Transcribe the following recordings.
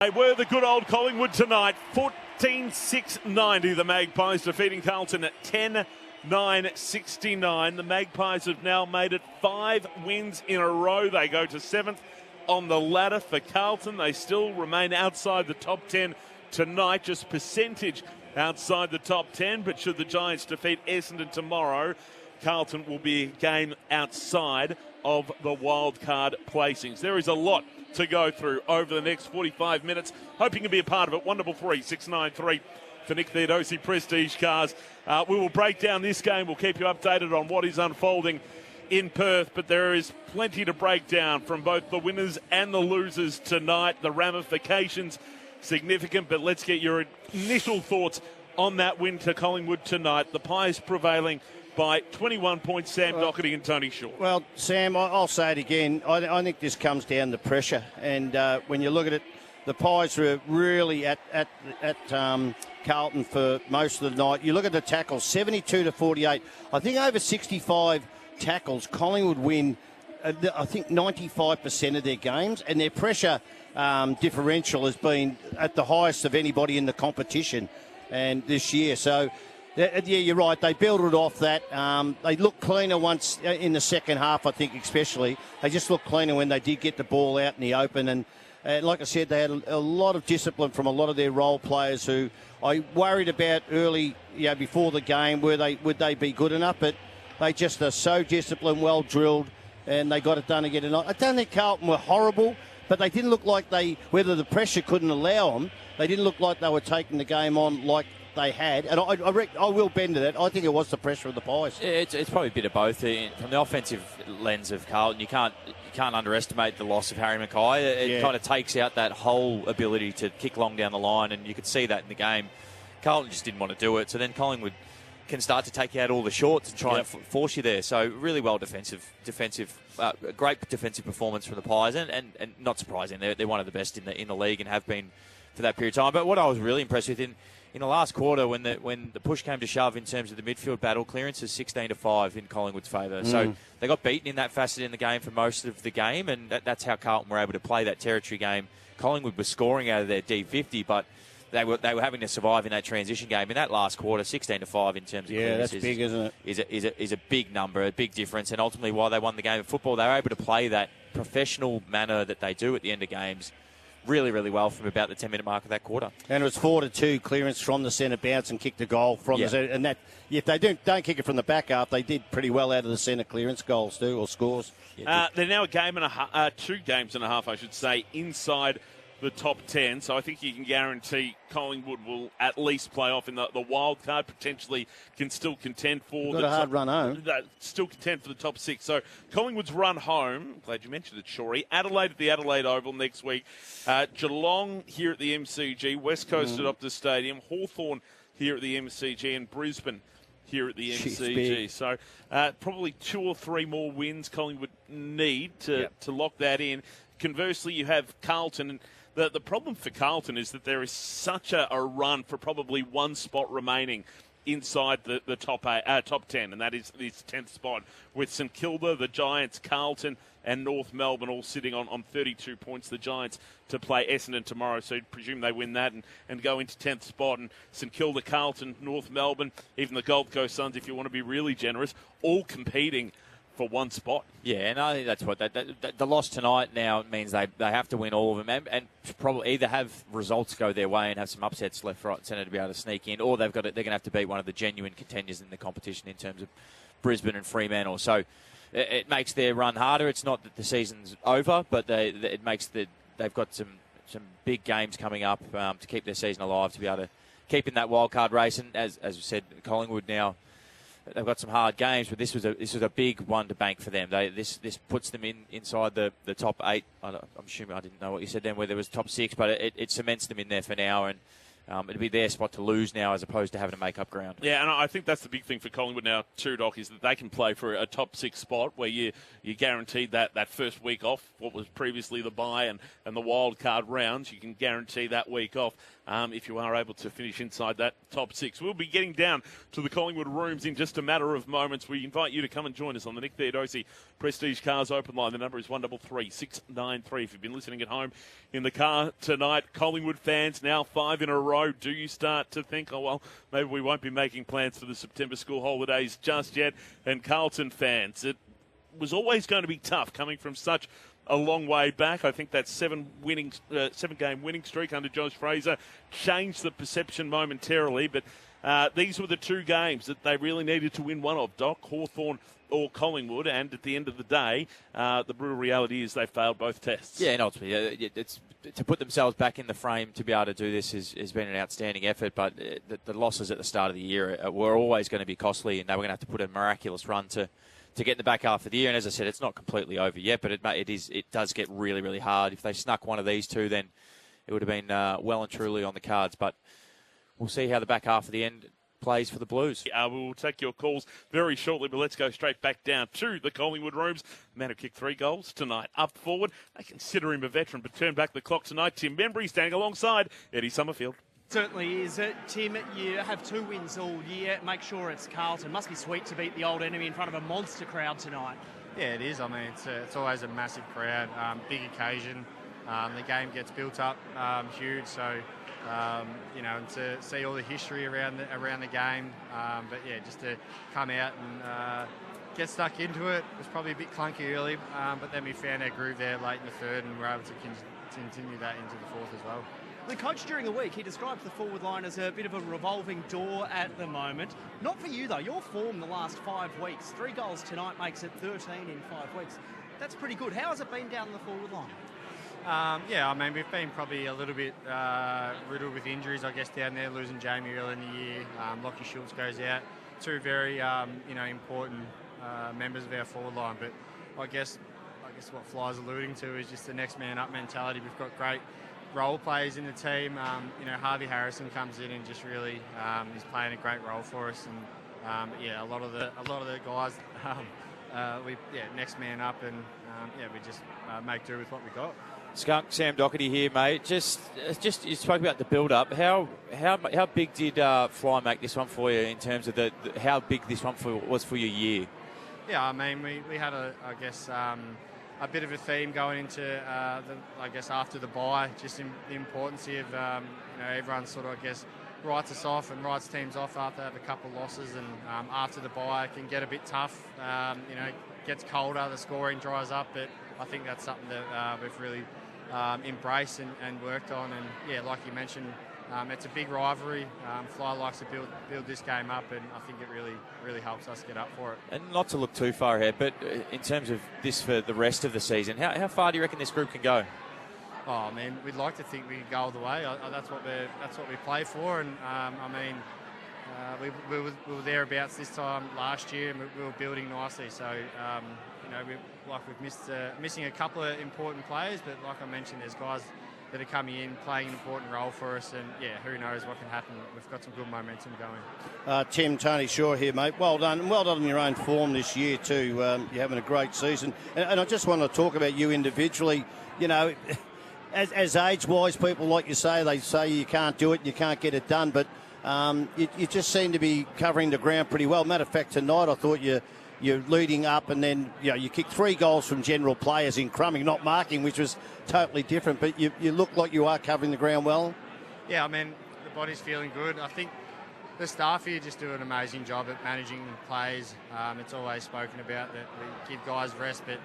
They were the good old Collingwood tonight. 14-6-90. The Magpies defeating Carlton at 10-9-69. The Magpies have now made it 5 wins in a row. They go to 7th on the ladder. For Carlton, they still remain outside the top 10 tonight. Just percentage outside the top 10. But should the Giants defeat Essendon tomorrow, Carlton will be a game outside of the wild card placings. There is a lot to go through over the next 45 minutes. Hoping to be a part of it. 133-693 for Nick Theodosi Prestige Cars. We will break down this game. We'll keep you updated on what is unfolding in Perth, but there is plenty to break down from both the winners and the losers tonight. The ramifications significant, but let's get your initial thoughts on that win to Collingwood tonight. The Pies prevailing by 21 points, Sam Docherty and Tony Shaw. Well, Sam, I'll say it again. I think this comes down to pressure. And when you look at it, the Pies were really at Carlton for most of the night. You look at the tackles, 72-48. I think over 65 tackles, Collingwood win, I think, 95% of their games. And their pressure differential has been at the highest of anybody in the competition and this year. So, yeah, you're right. They built it off that. They looked cleaner once in the second half, I think, especially. They just looked cleaner when they did get the ball out in the open. And like I said, they had a lot of discipline from a lot of their role players who I worried about early, before the game, would they be good enough? But they just are so disciplined, well drilled, and they got it done again tonight. I don't think Carlton were horrible, but they didn't look like whether the pressure couldn't allow them, they didn't look like they were taking the game on like they had, and I will bend to that. I think it was the pressure of the Pies. It's probably a bit of both. From the offensive lens of Carlton, you can't underestimate the loss of Harry Mackay. It kind of takes out that whole ability to kick long down the line, and you could see that in the game. Carlton just didn't want to do it, so then Collingwood can start to take out all the shorts and try and force you there. So really well great defensive performance from the Pies, and not surprising. They're one of the best in the league and have been for that period of time. But what I was really impressed with in the last quarter, when the push came to shove in terms of the midfield battle, clearance is 16-5 in Collingwood's favour. So they got beaten in that facet in the game for most of the game, and that's how Carlton were able to play that territory game. Collingwood was scoring out of their D50, but they were having to survive in that transition game. In that last quarter, 16-5 in terms of clearance that's big, isn't it? Is a big number, a big difference, and ultimately why they won the game of football. They were able to play that professional manner that they do at the end of games really, really well from about the 10-minute mark of that quarter. And it was 4-2 clearance from the centre bounce and kicked a goal from the centre. And that, if they don't kick it from the back half, they did pretty well out of the centre clearance goals too, or scores. They're now two games and a half, I should say, inside the top 10, so I think you can guarantee Collingwood will at least play off in the wild card, potentially can still contend for got a hard run home. Still contend for the top 6. So Collingwood's run home, glad you mentioned it, Shorey. Adelaide at the Adelaide Oval next week. Geelong here at the MCG, West Coast at Optus Stadium, Hawthorn here at the MCG, and Brisbane here at the MCG. So probably 2 or 3 more wins Collingwood need to lock that in. Conversely, you have Carlton, and the problem for Carlton is that there is such a run for probably one spot remaining inside the top 10, and that is this 10th spot, with St Kilda, the Giants, Carlton, and North Melbourne all sitting on 32 points. The Giants to play Essendon tomorrow, so you'd presume they win that and go into 10th spot. And St Kilda, Carlton, North Melbourne, even the Gold Coast Suns, if you want to be really generous, all competing for one spot. Yeah, and I think that's what the loss tonight now means they have to win all of them and probably either have results go their way and have some upsets left, right, and centre to be able to sneak in, or they're going to have to beat one of the genuine contenders in the competition in terms of Brisbane and Fremantle. So it makes their run harder. It's not that the season's over, but it makes they've got some big games coming up to keep their season alive, to be able to keep in that wild card race. And as we said, Collingwood now, they've got some hard games, but this was a big one to bank for them. This puts them inside the top 8. I'm assuming I didn't know what you said then, where there was top 6, but it cements them in there for now. And it'd be their spot to lose now as opposed to having to make up ground. Yeah, and I think that's the big thing for Collingwood now too, Doc, is that they can play for a top 6 spot where you're guaranteed that first week off, what was previously the bye and the wild card rounds. You can guarantee that week off if you are able to finish inside that top 6. We'll be getting down to the Collingwood rooms in just a matter of moments. We invite you to come and join us on the Nick Theodosi Prestige Cars Open Line. The number is 133 693. If you've been listening at home in the car tonight, Collingwood fans, now 5 in a row. Do you start to think, oh, well, maybe we won't be making plans for the September school holidays just yet? And Carlton fans, it was always going to be tough coming from such a long way back. I think that 7-game winning streak under Josh Fraser changed the perception momentarily, but these were the 2 games that they really needed to win one of, Doc, Hawthorn or Collingwood, and at the end of the day, the brutal reality is they failed both tests. Yeah, and ultimately, it's to put themselves back in the frame to be able to do this has been an outstanding effort, but the losses at the start of the year were always going to be costly, and they were going to have to put a miraculous run to get in the back half of the year. And as I said, it's not completely over yet, but it does get really, really hard. If they snuck one of these 2, then it would have been well and truly on the cards, but we'll see how the back half of the end plays for the Blues. We will take your calls very shortly, but let's go straight back down to the Collingwood rooms. The man who kicked 3 goals tonight up forward. They consider him a veteran, but turn back the clock tonight. Tim Membrey standing alongside Eddie Summerfield. Certainly is. Tim, you have 2 wins all year. Make sure it's Carlton. Must be sweet to beat the old enemy in front of a monster crowd tonight. Yeah, it is. I mean, it's always a massive crowd, big occasion. The game gets built up huge, so and to see all the history around the game. But yeah, just to come out and get stuck into it was probably a bit clunky early, but then we found our groove there late in the third, and we're able to continue that into the fourth as well. The coach during the week, he described the forward line as a bit of a revolving door at the moment. Not for you though. Your form the last 5 weeks, 3 goals tonight makes it 13 in 5 weeks. That's pretty good. How has it been down the forward line? I mean, we've been probably a little bit riddled with injuries, I guess, down there, losing Jamie early in the year. Lockie Schultz goes out. 2 very, important members of our forward line. But I guess what Fly's alluding to is just the next man up mentality. We've got great role players in the team. Harvey Harrison comes in and just really is playing a great role for us. And a lot of the guys, next man up, and we just make do with what we got. Skunk, Sam Docherty here, mate. Just you spoke about the build-up. How big did Fly make this one for you in terms of how big this one was for your year? Yeah, I mean, we had a bit of a theme going into after the bye, just in the importance of everyone sort of writes us off and writes teams off after they have a couple of losses, and after the bye it can get a bit tough. It gets colder, the scoring dries up, but I think that's something that we've really embraced and worked on. And yeah, like you mentioned, it's a big rivalry. Fly likes to build this game up, and I think it really helps us get up for it. And not to look too far ahead, but in terms of this for the rest of the season, how far do you reckon this group can go? Oh, I mean, we'd like to think we can go all the way. That's what we play for, and we were thereabouts this time last year, and we were building nicely. So we've missing a couple of important players, but like I mentioned, there's guys that are coming in, playing an important role for us, and yeah, who knows what can happen. We've got some good momentum going. Tim, Tony Shaw here, mate. Well done, and well done on your own form this year too. You're having a great season, and I just want to talk about you individually. As age-wise people, like you say, they say you can't do it, you can't get it done, but you just seem to be covering the ground pretty well. Matter of fact, tonight I thought you're leading up, and then you kicked 3 goals from general players in crumbing, not marking, which was totally different. But you look like you are covering the ground well. Yeah, I mean, the body's feeling good. I think the staff here just do an amazing job at managing plays. It's always spoken about that we give guys rest, but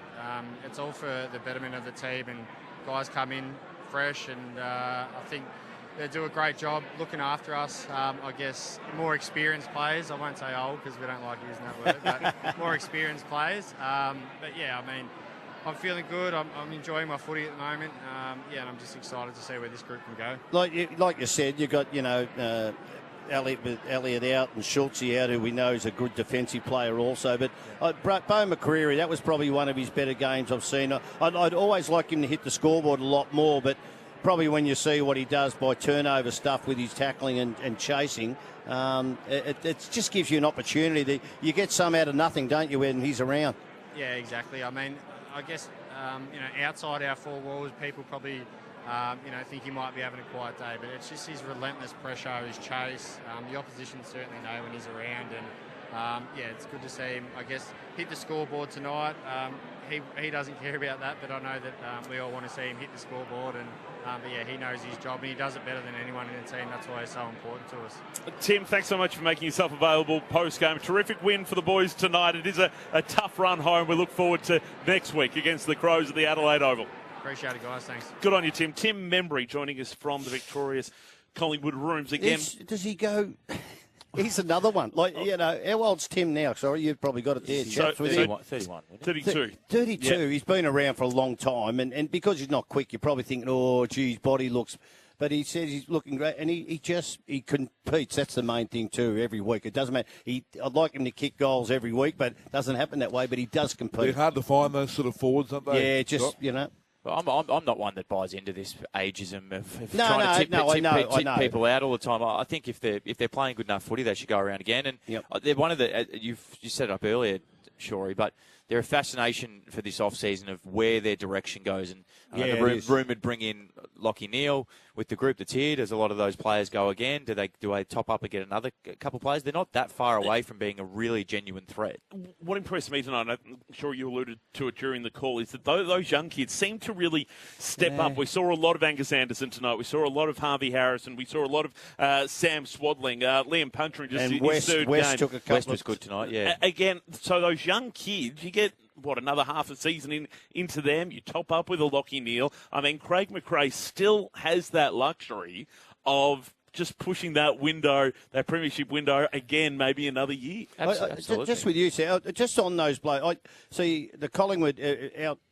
it's all for the betterment of the team, and guys come in fresh, and I think they do a great job looking after us. I guess more experienced players. I won't say old because we don't like using that word, but more experienced players. But yeah, I mean, I'm feeling good. I'm enjoying my footy at the moment. And I'm just excited to see where this group can go. Like you said, you got Elliott out and Schultz out, who we know is a good defensive player also. But Bo McCreary, that was probably one of his better games I've seen. I'd always like him to hit the scoreboard a lot more, but probably when you see what he does by turnover stuff with his tackling and chasing, it just gives you an opportunity. You get some out of nothing, don't you, when he's around? Yeah, exactly. I mean, I guess, outside our four walls, people probably, think he might be having a quiet day, but it's just his relentless pressure, his chase. The opposition certainly know when he's around, and it's good to see him, I guess, hit the scoreboard tonight. He doesn't care about that, but I know that we all want to see him hit the scoreboard, and he knows his job, and he does it better than anyone in the team. That's why he's so important to us. Tim, thanks so much for making yourself available post-game. Terrific win for the boys tonight. It is a tough run home. We look forward to next week against the Crows at the Adelaide Oval. Appreciate it, guys. Thanks. Good on you, Tim. Tim Membrey joining us from the victorious Collingwood Rooms again. Does he go... He's another one. How old's Tim now? Sorry, you've probably got it there. So, 31. 32. 32. Yeah. He's been around for a long time, and because he's not quick, you're probably thinking, oh, gee, his body looks... But he says he's looking great, and he competes. That's the main thing, too, every week. It doesn't matter. I'd like him to kick goals every week, but it doesn't happen that way, but he does compete. They're hard to find those sort of forwards, aren't they? Yeah, Well, I'm not one that buys into this ageism of No, trying to tip I know. people out all the time. I think if they're playing good enough footy, they should go around again. And they're one of the you set it up earlier, Shorey, but they're a fascination for this off-season of where their direction goes. And the rumoured bring in Lachie Neale with the group that's here. Does a lot of those players go again? Do they top up and get another couple of players? They're not that far away from being a really genuine threat. What impressed me tonight, I'm sure you alluded to it during the call, is that those young kids seem to really step up. We saw a lot of Angus Anderson tonight. We saw a lot of Harvey Harrison. We saw a lot of Sam Swadling. Liam Puntering just in his third game. Took a couple West was good tonight, yeah. Again, so those young kids, you get... another half a season into them. You top up with a Lachie Neale. I mean, Craig McRae still has that luxury of just pushing that window, that premiership window, again, maybe another year. Absolutely. Just with you, Sal, just on those blokes, I see the Collingwood,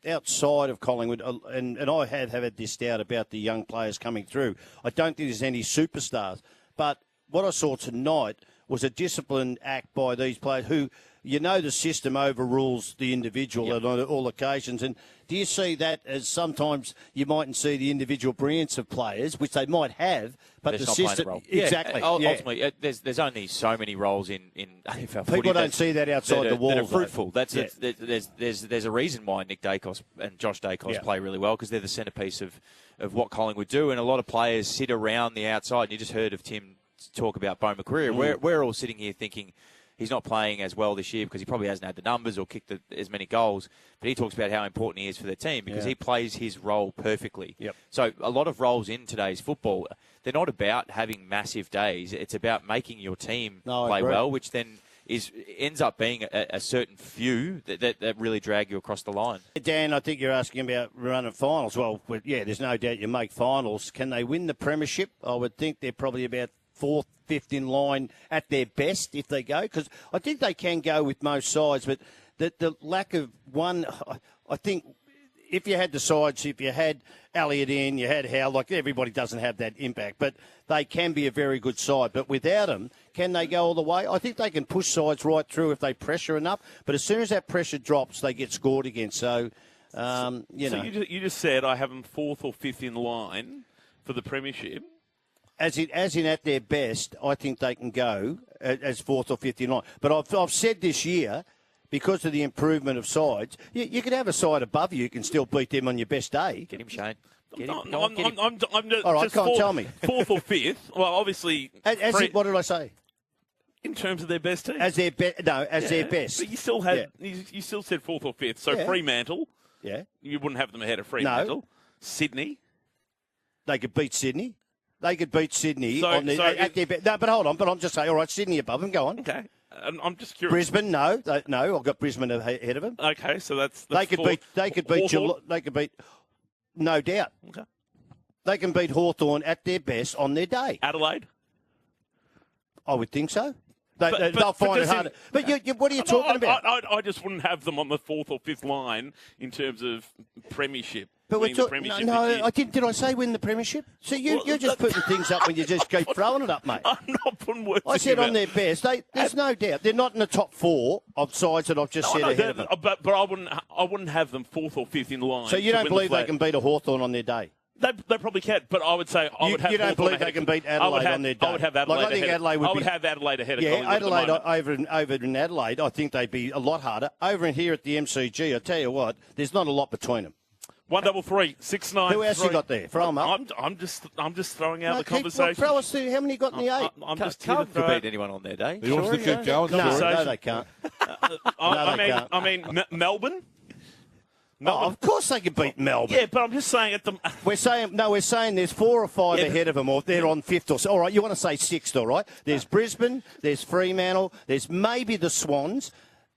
outside of Collingwood, and I have had this doubt about the young players coming through. I don't think there's any superstars. But what I saw tonight was a disciplined act by these players who... the system overrules the individual on all occasions. And do you see that as sometimes you mightn't see the individual brilliance of players, which they might have, but the system... Exactly. Ultimately, there's only so many roles in AFL footy. People don't see that outside the walls. That are fruitful. There's a reason why Nick Dacos and Josh Dacos play really well, because they're the centrepiece of what Collingwood do. And a lot of players sit around the outside. And you just heard of Tim talk about Bo McCreary. We're all sitting here thinking... he's not playing as well this year because he probably hasn't had the numbers or kicked as many goals. But he talks about how important he is for their team because he plays his role perfectly. Yep. So a lot of roles in today's football, they're not about having massive days. It's about making your team play well, which then ends up being a certain few that really drag you across the line. Dan, I think you're asking about running finals. Well, there's no doubt you make finals. Can they win the premiership? I would think they're probably about 4th, 5th in line at their best if they go, because I think they can go with most sides, but the lack of one, I think if you had the sides, if you had Elliott in, you had Howe, like everybody doesn't have that impact, but they can be a very good side. But without them, can they go all the way? I think they can push sides right through if they pressure enough, but as soon as that pressure drops, they get scored against. So, So you just said I have them 4th or 5th in line for the premiership. As in at their best, I think they can go as 4th or 5th in line. But I've said this year, because of the improvement of sides, you could have a side above you can still beat them on your best day. Get him, Shane. I'm all right, can't tell me. 4th or 5th. Well, obviously. What did I say? In terms of their best team. As their best. But you still had you still said 4th or 5th. So Fremantle. Yeah. You wouldn't have them ahead of Fremantle. No. Sydney. They could beat Sydney. They could beat Sydney at their best. No, but hold on. But I'm just saying, all right, Sydney above them. Go on. Okay. I'm just curious. Brisbane, no. I've got Brisbane ahead of them. Okay, so that's they could beat. No doubt. Okay. They can beat Hawthorn at their best on their day. Adelaide. I would think so. They'll find it harder. But what are you talking about? I just wouldn't have them on the 4th or 5th line in terms of premiership. But we're I didn't. Did I say win the premiership? So you're just putting things up when you just keep throwing it up, mate. I'm not putting words. I said on their best. There's no doubt they're not in the top 4 of sides that I've just said ahead of them. But I wouldn't have them 4th or 5th in line. So you don't believe they can beat a Hawthorn on their day? They probably can, but I would say I would have. You don't Hawthorn believe they ahead. can beat Adelaide on their day? I would have Adelaide I think ahead. Adelaide would I would have Adelaide ahead of Collingwood Adelaide at the moment. over in Adelaide, I think they'd be a lot harder. Over in here at the MCG, I tell you what, there's not a lot between them. 133 693. Who else you got there? Throw them up. I'm just throwing out the conversation. Throw us through. How many you got in the 8? I'm just here to Can't throw beat anyone on their day. He wants to keep going. No, they can't. I mean, Melbourne. Of course they can beat Melbourne. Yeah, but I'm just saying at the. We're saying there's 4 or 5 ahead of them, or they're on 5th or so. All right, you want to say 6th, all right? There's Brisbane, there's Fremantle, there's maybe the Swans.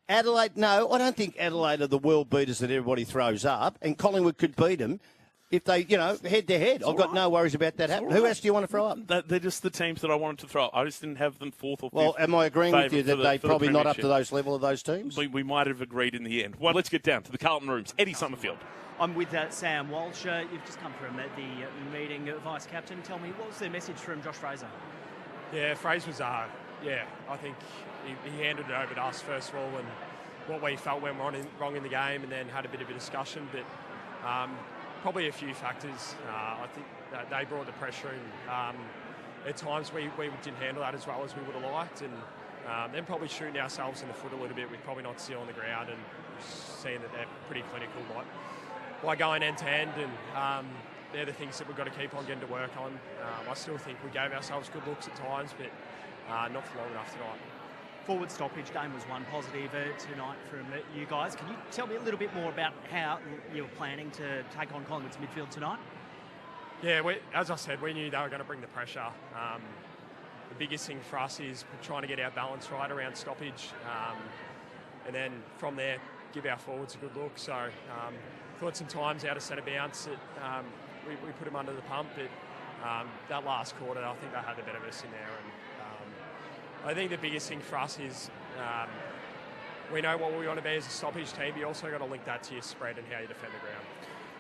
Adelaide, no, I don't think Adelaide are the world beaters that everybody throws up, and Collingwood could beat them if they, head to head. I've got no worries about that happening. Who else do you want to throw up? They're just the teams that I wanted to throw up. I just didn't have them 4th or 5th. Well, am I agreeing with you that they're probably not up to those level of those teams? We might have agreed in the end. Well, let's get down to the Carlton rooms. Eddie Summerfield. I'm with Sam Walsh. You've just come from the meeting, Vice Captain. Tell me, what was the message from Josh Fraser? Yeah, Fraser was, I think he handed it over to us first of all, and what we felt went wrong in the game, and then had a bit of a discussion. But probably a few factors. I think that they brought the pressure in. At times we didn't handle that as well as we would have liked, and then probably shooting ourselves in the foot a little bit with probably not sealing the ground and seeing that they're pretty clinical by going end to end, and they're the things that we've got to keep on getting to work on. I still think we gave ourselves good looks at times, but not for long enough tonight. Forward stoppage game was one positive tonight from you guys. Can you tell me a little bit more about how you're planning to take on Collingwood's midfield tonight? Yeah, as I said, we knew they were going to bring the pressure. The biggest thing for us is trying to get our balance right around stoppage, and then from there give our forwards a good look. So thought some times out of centre bounce that we put them under the pump, but that last quarter I think they had the better of us in there. And I think the biggest thing for us is we know what we want to be as a stoppage team, but you also got to link that to your spread and how you defend the ground.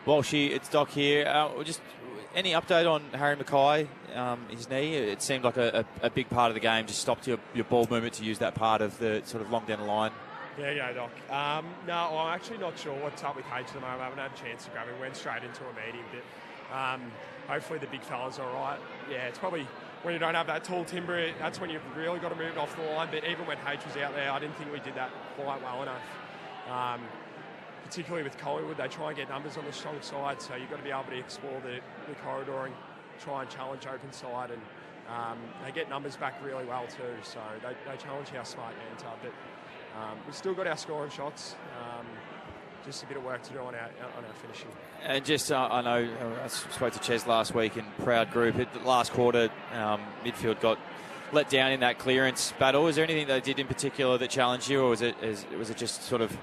Walshy, it's Doc here. Just any update on Harry Mackay, his knee? It seemed like a big part of the game. Just stopped your ball movement to use that part of the sort of long down the line. Yeah, Doc. No, I'm actually not sure what's up with H at the moment. I haven't had a chance to grab him. Went straight into a meeting, but hopefully the big fella's all right. Yeah, it's probably when you don't have that tall timber, that's when you've really got to move it off the line. But even when H was out there, I didn't think we did that quite well enough. Particularly with Collingwood, they try and get numbers on the strong side, so you've got to be able to explore the corridor and try and challenge open side, and they get numbers back really well too, so they challenge how smart hands are. But we've still got our scoring shots, just a bit of work to do on our finishing. And just, I know, I spoke to Ches last week in Proud Group. At the last quarter, midfield got let down in that clearance battle. Was there anything they did in particular that challenged you, or was it just sort of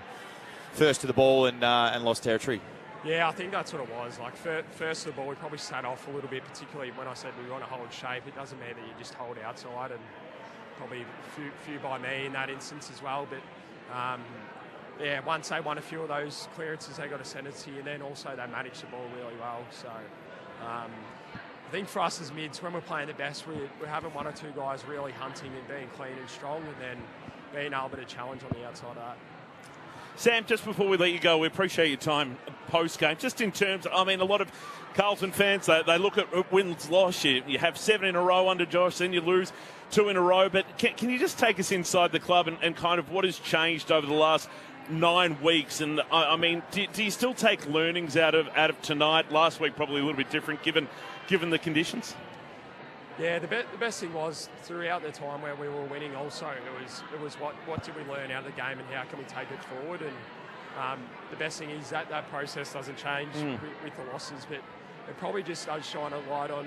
first to the ball and lost territory? Yeah, I think that's what it was. Like first to the ball, we probably sat off a little bit, particularly when I said we want to hold shape. It doesn't mean that you just hold outside, and probably a few by me in that instance as well. But once they won a few of those clearances, they got a tendency, and then also they managed the ball really well. So I think for us as mids, when we're playing the best, we're having one or two guys really hunting and being clean and strong, and then being able to challenge on the outside of that. Sam, just before we let you go, we appreciate your time post-game. Just in terms, a lot of Carlton fans, they look at wins-loss. You have 7 in a row under Josh, then you lose 2 in a row. But can you just take us inside the club and kind of what has changed over the last 9 weeks? And, do you still take learnings out of tonight? Last week probably a little bit different given the conditions. Yeah, the best thing was throughout the time where we were winning also, it was what did we learn out of the game and how can we take it forward, and the best thing is that process doesn't change with the losses, but it probably just does shine a light on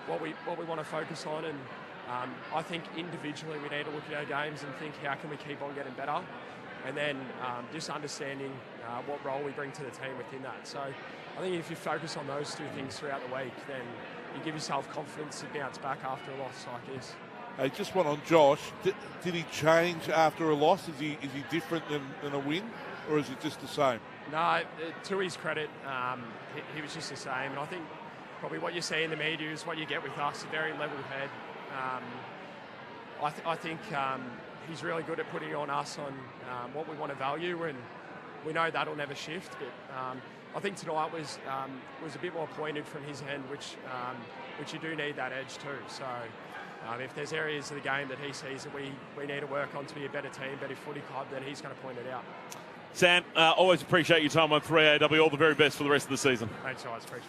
what we want to focus on, and I think individually we need to look at our games and think how can we keep on getting better, and then just understanding what role we bring to the team within that. So I think if you focus on those two things throughout the week, then you give yourself confidence to bounce back after a loss like this. Hey, just one on Josh. Did he change after a loss? Is he different than a win, or is it just the same? No, to his credit, he was just the same. And I think probably what you see in the media is what you get with us, a very level head. I think he's really good at putting on us on what we want to value, and we know that'll never shift. But I think tonight was a bit more pointed from his end, which you do need that edge too. So if there's areas of the game that he sees that we need to work on to be a better team, better footy club, then he's going to point it out. Sam, always appreciate your time on 3AW. All the very best for the rest of the season. Thanks, guys. Appreciate it.